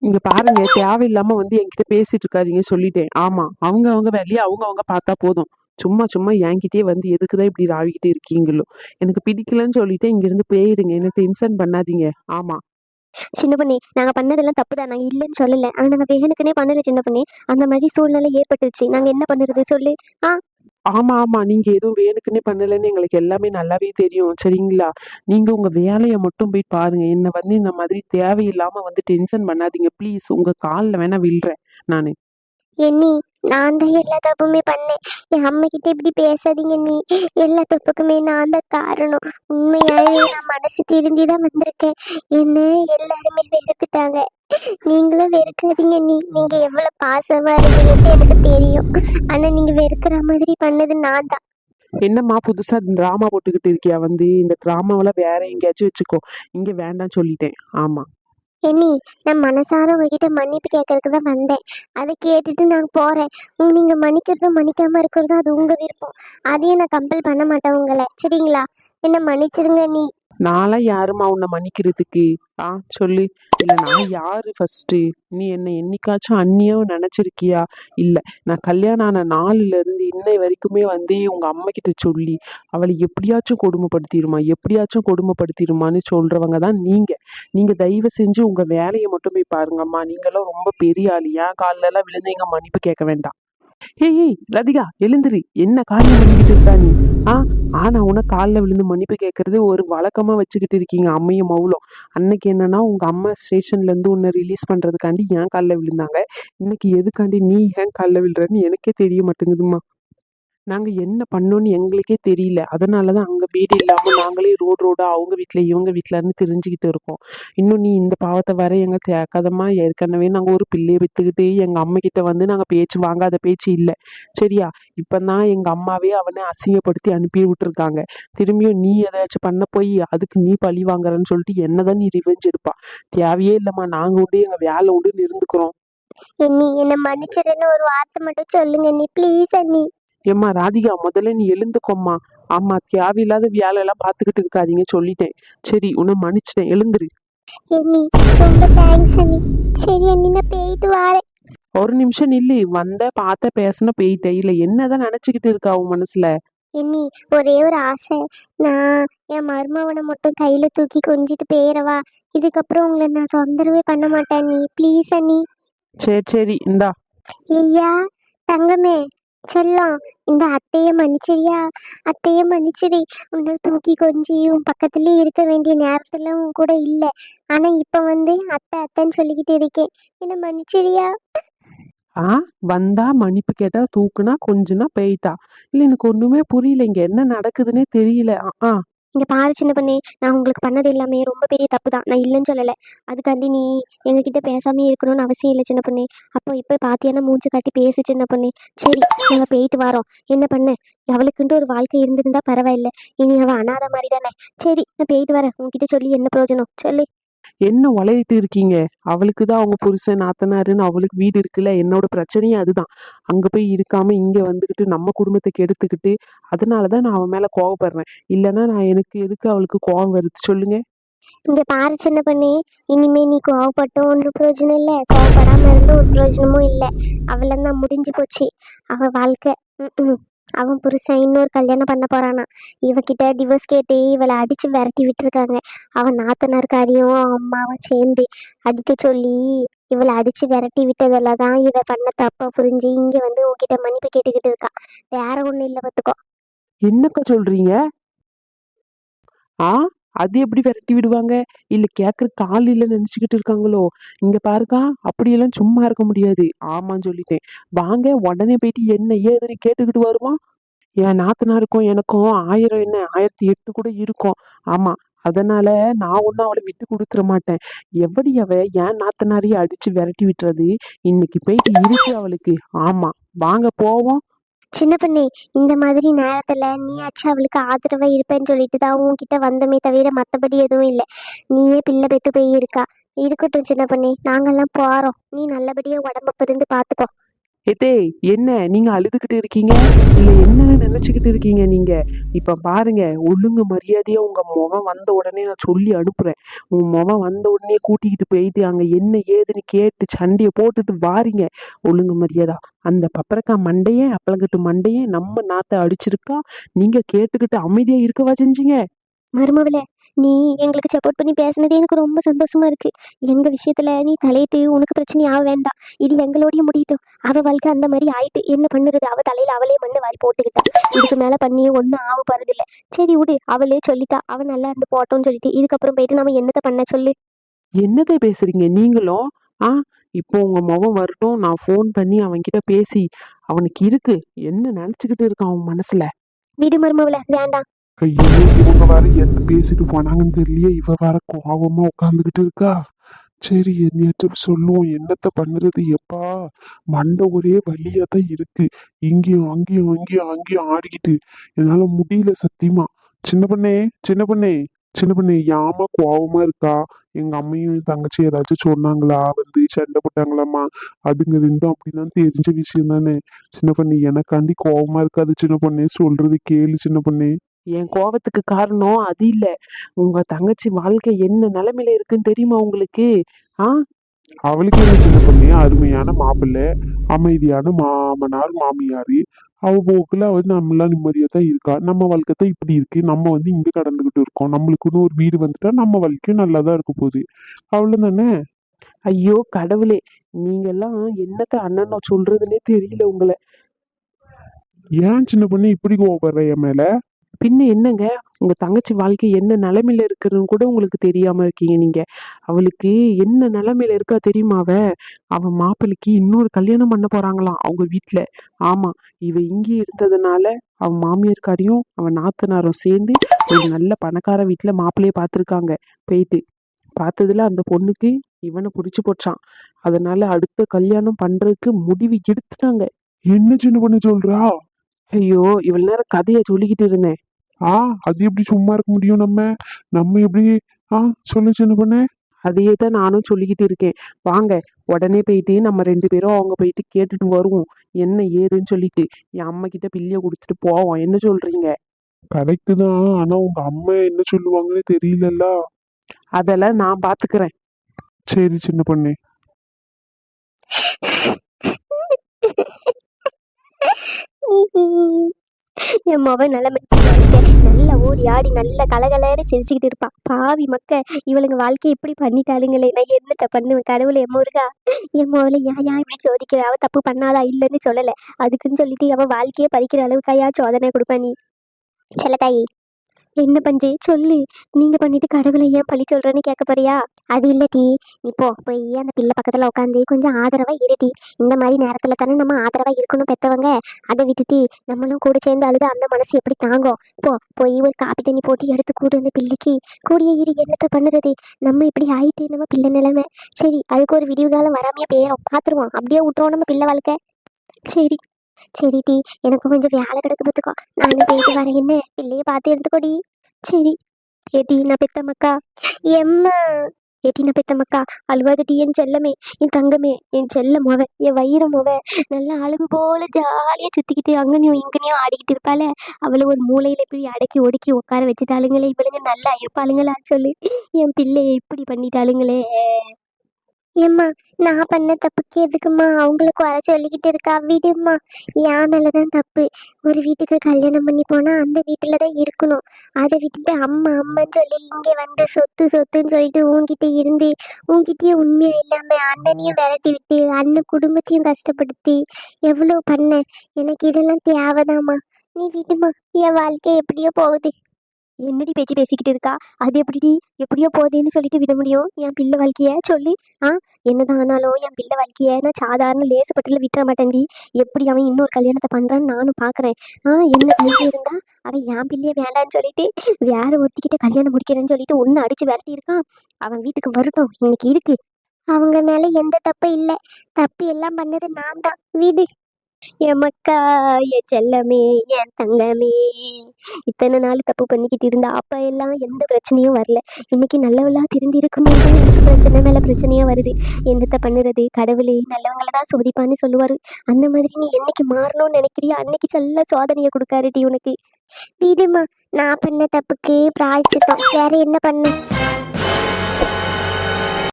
இங்க பாருங்க, தேவையில்லாம வந்து என்கிட்ட பேசிட்டு இருக்காதீங்க சொல்லிட்டேன். ஆமா, அவங்க அவங்க வேலையை அவங்க அவங்க பார்த்தா போதும். சும்மா சும்மா என்கிட்டயே வந்து எதுக்குதான் இப்படி ஆகிக்கிட்டே இருக்கீங்களோ? எனக்கு பிடிக்கலன்னு சொல்லிட்டு இங்க இருந்து போயிருங்க. என்ன டென்ஷன் பண்ணாதீங்க. ஆமா. சின்ன பொண்ணு, நாங்க பண்ணதெல்லாம் தப்பு தான், நாங்க இல்லைன்னு சொல்லல. ஆனா நாங்க வேணுக்குனே பண்ணல சின்ன பொண்ணு. அந்த மாதிரி சூழ்நிலை ஏற்பட்டுருச்சு, நாங்க என்ன பண்ணுறது சொல்லு. ஆ ஆமா ஆமா, நீங்க எதுவும் வேணுக்குன்னே பண்ணலன்னு எங்களுக்கு எல்லாமே நல்லாவே தெரியும். சரிங்களா? நீங்க உங்க வேலையை மட்டும் போய் பாருங்க. என்ன வந்து இந்த மாதிரி தேவையில்லாம வந்து டென்ஷன் பண்ணாதீங்க ப்ளீஸ். உங்க கால்ல வேணா விழுறேன் நானு. எண்ணி, நான் தான் எல்லா தப்புமே பண்ணேன். என் அம்மா கிட்ட இப்படி பேசாதீங்க நீ. எல்லா தப்புக்குமே நான் தான் காரணம். உண்மையாவே நான் மனசு திருந்தி தான் வந்திருக்கேன். என்ன எல்லாருமே வெறுத்துட்டாங்க. நீங்களும் வெறுக்காதீங்க நீ. நீங்க எவ்வளவு பாசமா இருக்கீங்கன்னு எனக்கு தெரியும். ஆனா நீங்க வெறுக்கிற மாதிரி பண்ணது நான் தான். என்னம்மா புதுசா டிராமா போட்டுக்கிட்டு இருக்கியா? வந்து இந்த டிராமாவெல்லாம் வேற எங்கேயாச்சும் வச்சுக்கோ. இங்க வேண்டாம்னு சொல்லிட்டேன். ஆமா. எண்ணி, நான் மனசார உங்ககிட்ட மன்னிப்பு கேட்கறதுக்கு தான் வந்தேன். அதை கேட்டுட்டு நான் போறேன். நீங்க மன்னிக்கிறதும் மன்னிக்காம இருக்கிறதும் அது உங்க விருப்பம். அதையும் நான் கம்பல் பண்ண மாட்டேன் உங்களை. சரிங்களா? என்ன மன்னிச்சிருங்க நீ. நான்லாம் யாரும்மா உன்னை மன்னிக்கிறதுக்கு? சொல்லு. இல்ல நான் யாரு ஃபர்ஸ்ட்டு? நீ என்ன என்னைக்காச்சும் அண்ணியா நினைச்சிருக்கியா? இல்ல. நான் கல்யாணம் ஆன நாள்ல இருந்து இன்னை வரைக்குமே வந்து உங்க அம்மா கிட்ட சொல்லி அவளை எப்படியாச்சும் கொடுமைப்படுத்திருமான்னு சொல்றவங்க தான் நீங்க. நீங்க தயவு செஞ்சு உங்க வேலையை மட்டும் போய் பாருங்கம்மா. நீங்களாம் ரொம்ப பெரிய ஆளு. ஏன் கால்ல எல்லாம் விழுந்து எங்க மன்னிப்பு கேட்க வேண்டாம். ஏய் ஏய் ரதிகா, எழுந்திரி. என்ன காரியம் பண்ணிக்கிட்டு இருக்கா நீ? ஆ ஆனா உன காலில் விழுந்து மன்னிப்பு கேட்கறது ஒரு வழக்கமா வச்சுக்கிட்டு இருக்கீங்க அம்மையும் மவுளும். அன்னைக்கு என்னன்னா உங்க அம்மா ஸ்டேஷன்ல இருந்து உன்னை ரிலீஸ் பண்றதுக்காண்டி ஏன் காலில் விழுந்தாங்க. இன்னைக்கு எதுக்காண்டி நீ ஏன் காலில் விழுறன்னு எனக்கே தெரிய மாட்டேங்குதுமா. நாங்க என்ன பண்ணோம்னு எங்களுக்கே தெரியல. அதனாலதான் அங்க வீடு இல்லாம நாங்களே ரோடா அவங்க வீட்ல இவங்க வீட்லன்னு தெரிஞ்சுக்கிட்டு இருக்கோம். இன்னும் நீ இந்த பாவத்தை வர எங்க கேட்காதம்மா. ஏற்கனவே நாங்க ஒரு பிள்ளையை வித்துக்கிட்டு எங்க அம்மா கிட்ட வந்து நாங்க பேச்சு வாங்காத பேச்சு இல்ல. சரியா? இப்பதான் எங்க அம்மாவே அவனை அசிங்கப்படுத்தி அனுப்பி விட்டுருக்காங்க. திரும்பியும் நீ ஏதாச்சும் பண்ண போய் அதுக்கு நீ பழி வாங்குறன்னு சொல்லிட்டு என்னதான் நீ ரிவெஞ்ச் எடுப்பா? தேவையே இல்லம்மா. நாங்க உண்டு எங்க வேலை உண்டுன்னு இருந்துக்கிறோம். எண்ணி, என்ன மன்னிச்சிருன்னு ஒரு வார்த்தை மட்டும் சொல்லுங்க நீ, ப்ளீஸ் அண்ணி. ஏம்மா ராதிகா, முதல்ல நீ எழுந்துக்கோம்மா. ஆமா, தேவையில்லாத வேலையெல்லாம் பார்த்துக்கிட்டு இருக்காதீங்க சொல்லிட்டேன். சரி, உன்னை மன்னிச்சிட்டேன். எழுந்துரு. எண்ணி, ரொம்ப தேங்க்ஸ் அண்ணி. சரி அண்ணி, நான் போயிட்டு வரேன். ஒரு நிமிஷம் நில்லு. வந்த பார்த்த பேசுன போயிட்டேன். இல்ல என்னதான் நினைச்சுக்கிட்டு இருக்கா உன் மனசுல? எண்ணி, ஒரே ஒரு ஆசை. நான் என் மருமவனை மட்டும் கையில தூக்கி கொஞ்சிட்டு போயிடவா? இதுக்கப்புறம் உங்களை நான் தொந்தரவே பண்ண மாட்டேன் நீ, ப்ளீஸ் அண்ணி. சரி சரி, இந்தா. ஐயா, தங்கமே, செல்லம், இந்த அத்தைய மன்னிச்சிரியா? அத்தைய மன்னிச்சிரி. உன்னை தூக்கி கொஞ்சி உன் பக்கத்துலயே இருக்க வேண்டிய நேரத்துல உன் கூட இல்லை. ஆனா இப்ப வந்து அத்தை அத்தைன்னு சொல்லிக்கிட்டு இருக்கேன். என்ன மன்னிச்சிரியா? வந்தா மன்னிப்பு கேட்டா தூக்குனா கொஞ்சனா போயிட்டா. இல்ல எனக்கு ஒண்ணுமே புரியல. இங்க என்ன நடக்குதுன்னே தெரியல. ஆ இங்க பாரு சின்ன பொண்ணு, நான் உங்களுக்கு பண்ணது எல்லாமே ரொம்ப பெரிய தப்பு தான், நான் இல்லைன்னு சொல்லலை. அதுக்காண்டி நீ எங்ககிட்ட பேசாமே இருக்கணும்னு அவசியம் இல்லை சின்ன பொண்ணு. அப்போ இப்போ பாத்தியானா மூஞ்சி காட்டி பேசு சின்ன பொண்ணு. சரி, நாங்கள் போயிட்டு வரோம். என்ன பண்ண, அவளுக்குன்ட்டு ஒரு வாழ்க்கை இருந்திருந்தா பரவாயில்ல. இனி அவள் அனாதை மாதிரி தானே. சரி, நான் போயிட்டு வரேன். உன்கிட்ட சொல்லி என்ன பிரயோஜனம் சொல்லு. என்ன உளறிட்டு இருக்கீங்க? அவளுக்கு தான் அவங்க புருஷன் நாத்தனாருன்னு அவளுக்கு வீடு இருக்குல்ல. என்னோட பிரச்சனையே அதுதான். அங்க போய் இருக்காம இங்க வந்துகிட்டு நம்ம குடும்பத்தை கெடுத்துக்கிட்டு, அதனாலதான் நான் அவன் மேல கோவப்படுறேன். இல்லைன்னா நான் எனக்கு எதுக்கு அவளுக்கு கோவம் வருது சொல்லுங்க. இங்க பாரு சின்ன பொண்ணு, இனிமே நீ கோவப்பட்டும் ஒன்றும் பிரயோஜனம் இல்லை, கோவப்படாம இருந்தும் ஒரு பிரயோஜனமும் இல்லை. அவளெல்லாம் முடிஞ்சு போச்சு, அவ வாழ்க்கை. ம் அவன் புருஷன் இன்னொரு கல்யாணம் பண்ண போறானா. இவகிட்ட டிவோர்ஸ் கேட்டு இவளை அடிச்சு விரட்டி விட்டுருக்காங்க. அவன் நாத்தனார்காரியும் அம்மாவும் சேர்ந்து அடிக்க சொல்லி இவளை அடிச்சு விரட்டி விட்டதெல்லாம் தான் இவ பண்ண தப்ப புரிஞ்சு இங்க வந்து உன்கிட்ட மன்னிப்பு கேட்டுக்கிட்டு இருக்கா. வேற ஒண்ணும் இல்லை, பார்த்துக்கோ. என்னக்கா சொல்றீங்க? ஆ அது எப்படி விரட்டி விடுவாங்க? இல்ல கேக்குறதுக்கு ஆள் இல்லைன்னு நினைச்சுக்கிட்டு இருக்காங்களோ? இங்க பாருக்கா, அப்படியெல்லாம் சும்மா இருக்க முடியாது. ஆமான்னு சொல்லிட்டேன். வாங்க உடனே போயிட்டு என்ன ஏதுன்னு கேட்டுக்கிட்டு வருவான். என் நாத்தனாருக்கும் எனக்கும் 1000 என்ன 1008 கூட இருக்கும். ஆமா. அதனால நான் ஒன்னும் அவளை விட்டு கொடுத்துட மாட்டேன். எப்படி அவ என் நாத்தனாரையே அடிச்சு விரட்டி விட்டுறது? இன்னைக்கு போயிட்டு இருக்கு அவளுக்கு. ஆமா. வாங்க போவோம். சின்ன பொண்ணே, இந்த மாதிரி நேரத்துல நீயாச்சும் அவளுக்கு ஆதரவா இருப்பேன்னு சொல்லிட்டு தான் உன்கிட்ட வந்தமே தவிர மத்தபடி எதுவும் இல்லை. நீயே பிள்ளை பெத்து போய் இருக்கா. இருக்கட்டும் சின்ன பொண்ணே, நாங்கெல்லாம் போறோம். நீ நல்லபடியா உடம்ப பிறந்து பாத்துக்கோ. ஏத்தே, என்ன நீங்க அழுதுகிட்டு இருக்கீங்க? இல்ல என்னன்னு நினைச்சுக்கிட்டு இருக்கீங்க நீங்க? இப்ப பாருங்க, ஒழுங்கு மரியாதையா உங்க முகம் வந்த உடனே நான் சொல்லி அனுப்புறேன். உன் முகம் வந்த உடனே கூட்டிக்கிட்டு போயிட்டு அங்க என்ன ஏதுன்னு கேட்டு சண்டைய போட்டுட்டு வாரீங்க. ஒழுங்கு மரியாதா. அந்த பப்பரக்கா மண்டையன், அப்பளங்கட்டு மண்டையன் நம்ம நாத்த அடிச்சிருக்கா. நீங்க கேட்டுக்கிட்டு அமைதியா இருக்கவா செஞ்சீங்க? மருமவளே, நீ எங்களுக்கு சப்போர்ட் பண்ணி பேசுனதே எனக்கு ரொம்ப சந்தோஷமா இருக்கு. எங்க விஷயத்துல நீ தலையிட்டு உனக்கு பிரச்சனை ஆக வேண்டாம். இது எங்களோடய முடியட்டும். அவ வாழ்க்கை அந்த மாதிரி ஆயிட்டு என்ன பண்ணுறது? அவ தலையில அவளே மண்ணு வாரி போட்டுக்கிட்டா. இதுக்கு மேல பண்ணி ஒன்றும் ஆக போறதில்ல. சரி விடு, அவளே சொல்லிட்டா, அவ நல்லா இருந்து போட்டோம்னு சொல்லிட்டு இதுக்கப்புறம் போயிட்டு நம்ம என்னத்த பண்ண சொல்லு. என்னத்தை பேசுறீங்க நீங்களும்? ஆ, இப்போ உங்க முகம் வரட்டும். நான் ஃபோன் பண்ணி அவன்கிட்ட பேசி அவனுக்கு இருக்கு என்ன நினைச்சுக்கிட்டு இருக்கான் அவன் மனசுல. விடு மருமவளே, வேண்டாம். ஐயோ, இவங்க வேற என்ன பேசிட்டு போனாங்கன்னு தெரியல. இவ வேற கோவமா உட்காந்துக்கிட்டு இருக்கா. சரி, என்னையாச்சும் சொல்லுவோம். என்னத்த பண்ணுறது? எப்பா, மண்டை ஒரே வலியா தான் இருக்கு. இங்கேயும் அங்கேயும் அங்கேயும் அங்கேயும் ஆடிக்கிட்டு என்னால முடியல சத்தியமா. சின்ன பண்ணே, சின்ன பண்ணே, சின்ன பண்ணே, ஏம்மா கோவமா இருக்கா? எங்க அம்மையும் என் தங்கச்சி ஏதாச்சும் சொன்னாங்களா? வந்து சண்டை போட்டாங்களாம்மா? அதுங்க ரெண்டும் அப்படிதான், தெரிஞ்ச விஷயம் தானே. சின்ன பண்ணே, எனக்காண்டி கோவமா இருக்காது சின்ன பண்ணே, சொல்றது கேளு சின்ன பண்ணே. என் கோவத்துக்கு காரணம் அது இல்ல. உங்க தங்கச்சி வாழ்க்கை என்ன நிலைமையில இருக்குன்னு தெரியுமா உங்களுக்கு? ஆ, அவளுக்கு என்ன சின்ன பொண்ணு? அருமையான மாப்பிள்ளை, அமைதியான மாமனார் மாமியாரு. அவ போக்குல அவ நம்மளாம் நிம்மதியா தான் இருக்கா. நம்ம வாழ்க்கை தான் இப்படி இருக்கு. நம்ம வந்து இங்க கடந்துகிட்டு இருக்கோம். நம்மளுக்குன்னு ஒரு வீடு வந்துட்டா நம்ம வாழ்க்கையும் நல்லா தான் இருக்க போகுது. அவ்வளவுதானே. ஐயோ கடவுளே! நீங்கெல்லாம் என்னத்த அண்ணனோ சொல்றதுன்னே தெரியல உங்கள. ஏன் சின்ன பொண்ணு இப்படி கோவப்படுற என் மேல? பின்ன என்னங்க? உங்க தங்கச்சி வாழ்க்கை என்ன நிலைமையில இருக்குன்னு கூட உங்களுக்கு தெரியாம இருக்கீங்க நீங்க. அவளுக்கு என்ன நிலைமையில இருக்கா தெரியுமா அவ? அவ மாப்பிள்ளைக்கு இன்னொரு கல்யாணம் பண்ண போறாங்களாம் அவங்க வீட்ல. ஆமா, இவ இங்கே இருந்ததுனால அவ மாமியார்காரியும் அவ நாத்தனாரும் சேர்ந்து ஒரு நல்ல பணக்கார வீட்ல மாப்பிள்ளைய பார்த்துருக்காங்க. போயிட்டு பார்த்ததுல அந்த பொண்ணுக்கு இவனை பிடிச்சு போச்சாம். அதனால அடுத்த கல்யாணம் பண்றதுக்கு முடிவு எடுத்துட்டாங்க. என்ன சின்ன பொண்ணு சொல்றா? ஐயோ, இவ்வளவு நேரம் கதையை சொல்லிக்கிட்டு இருந்தேன். ஆ, அது எப்படி சும்மா இருக்க முடியும்? நம்ம நம்ம எப்படி? ஆ, சொல்லு சின்ன பொண்ணு. அதையே தான் நானும் சொல்லிக்கிட்டு இருக்கேன். வாங்க, உடனே போயிட்டு நம்ம 2 பேரும் அவங்க போயிட்டு கேட்டுட்டு வருவோம். என்ன ஏதுன்னு சொல்லிட்டு. என் அம்மா கிட்ட பில்லிய குடுத்துட்டு போவோம். என்ன சொல்றீங்க? கரெக்டு தான். ஆனா உங்க அம்மா என்ன சொல்லுவாங்கன்னு தெரியலல்ல. அதெல்லாம் நான் பாத்துக்கிறேன். சரி சின்ன பொண்ணு. என் மவன் நிலைமை நல்லா ஓடி ஆடி நல்ல கலகலன்னு சிரிச்சுக்கிட்டு இருப்பா. பாவி மக்க, இவளுங்க வாழ்க்கை இப்படி பண்ணிட்டாளுங்களே, நான் என்னத்த பண்ணுவேன்? கடவுளை என் முருகா. என் மவளை ஏன் இப்படி சோதிக்கிற? அவ தப்பு பண்ணாதா? இல்லைன்னு சொல்லல. அதுக்குன்னு சொல்லிட்டு அவ வாழ்க்கையை பறிக்கிற அளவுக்காயா சோதனை கொடுப்ப நீ? செல்ல தாயி, என்ன பஞ்சு சொல்லு. நீங்க பண்ணிட்டு கடவுளை ஏன் பழி சொல்றேன்னு கேட்க போறியா? அது இல்ல டி, இப்போ போய் அந்த பிள்ளை பக்கத்துல உட்காந்து கொஞ்சம் ஆதரவா இருடி. இந்த மாதிரி நேரத்துல தானே நம்ம ஆதரவா இருக்கணும் பெத்தவங்க. அதை விட்டுட்டு நம்மளும் கூட சேர்ந்து அழுது அந்த மனசு எப்படி தாங்கும்? போய் ஒரு காப்பி தண்ணி போட்டு எடுத்து கூடு அந்த பிள்ளைக்கு. கூடிய இரு, என்னத்த பண்ணுறது? நம்ம இப்படி ஆயிட்டு நம்ம பிள்ளை நிலைமை. சரி, அதுக்கு ஒரு விடிவு காலம் வராமையே போயிடும், பாத்துருவோம். அப்படியே விட்டுருவோம் நம்ம பிள்ளை வாழ்க்கை. சரி சரி டி, எனக்கு கொஞ்சம் வேலை கிடக்கு பார்த்துக்கோ. நானும் போயிட்டு வரேன். என்ன பிள்ளைய பார்த்து எடுத்துக்கோடி. சரி. ஏட்டி நான் பெத்த மக்கா. எம்மா. ஏட்டி நான் பெத்த மக்கா. அழுவாதடி என் செல்லமே, என் தங்கமே, என் செல்ல மொவ, என் வயிறு மொவ. நல்லா அழகு போல ஜாலியா சுத்திக்கிட்டு அங்கனையும் இங்கனையும் ஆடிக்கிட்டு இருப்பாள. அவளை ஒரு மூலையில இப்படி அடக்கி ஒடுக்கி உட்கார வச்சுட்டாளுங்களே. இவளுங்க நல்லா இருப்பாளுங்களா சொல்லு. என் பிள்ளைய இப்படி பண்ணிட்டாளுங்களே. ஏம்மா, நான் பண்ண தப்புக்கு எதுக்கும்மா அவங்கள குறை சொல்லிக்கிட்டு இருக்கா? விடுமா. என் மேலதான் தப்பு. ஒரு வீட்டுக்கு கல்யாணம் பண்ணி போனா அந்த வீட்டுல தான் இருக்கணும். அதை விட்டுட்டு அம்மா அம்மான்னு சொல்லி இங்க வந்து சொத்து சொத்துன்னு சொல்லிட்டு உன்கிட்ட இருந்து உன்கிட்டயே உண்மையா இல்லாம அண்ணனையும் விரட்டி விட்டு அண்ணன் குடும்பத்தையும் கஷ்டப்படுத்தி எவ்வளவு பண்ண. எனக்கு இதெல்லாம் தேவைதாம்மா. நீ விடுமா, என் வாழ்க்கை எப்படியோ போகுது. என்னடி பேச்சு பேசிக்கிட்டு இருக்கா? அது எப்படி எப்படியோ போகுதுன்னு சொல்லிட்டு விட முடியும் என் பிள்ளை வாழ்க்கைய சொல்லு. ஆ, என்னதான் ஆனாலும் என் பிள்ளை வாழ்க்கைய நான் சாதாரண லேசுப்பட்டுல விட்டுற மாட்டேன்டி. எப்படி அவன் இன்னொரு கல்யாணத்தை பண்றான்னு நானும் பாக்குறேன். என்ன தைரியம் இருந்தா அவன் என் பிள்ளைய வேண்டான்னு சொல்லிட்டு வேற ஒருத்திக்கிட்ட கல்யாணம் முடிக்கிறேன்னு சொல்லிட்டு ஒன்னு அடிச்சு விரட்டி இருக்கான். அவன் வீட்டுக்கு வரட்டும், இன்னைக்கு இருக்கு. அவங்க மேல எந்த தப்பு இல்லை. தப்பு எல்லாம் பண்ணது நான் தான், வீடு. என் மக்கா, என் செல்லமே, என் தங்கமே. இத்தனை நாள் தப்பு பண்ணிக்கிட்டு இருந்தா அப்ப எல்லாம் எந்த பிரச்சனையும் வரல. இன்னைக்கு நல்லவளா திருந்தி இருக்கும்போது தான் எனக்கு பிரச்சனை மேல பிரச்சனையா வருது. என்னத்த பண்ணுறது, கடவுளே நல்லவங்கள தான் சோதிப்பான்னு சொல்லுவாரு. அந்த மாதிரி நீ என்னைக்கு மாறணும்னு நினைக்கிறியா அன்னைக்கு நல்ல சோதனையை கொடுக்காருடி உனக்கு. விடுமா, நான் பண்ண தப்புக்கு பிராய்ச்சித்தம், வேற என்ன பண்ண.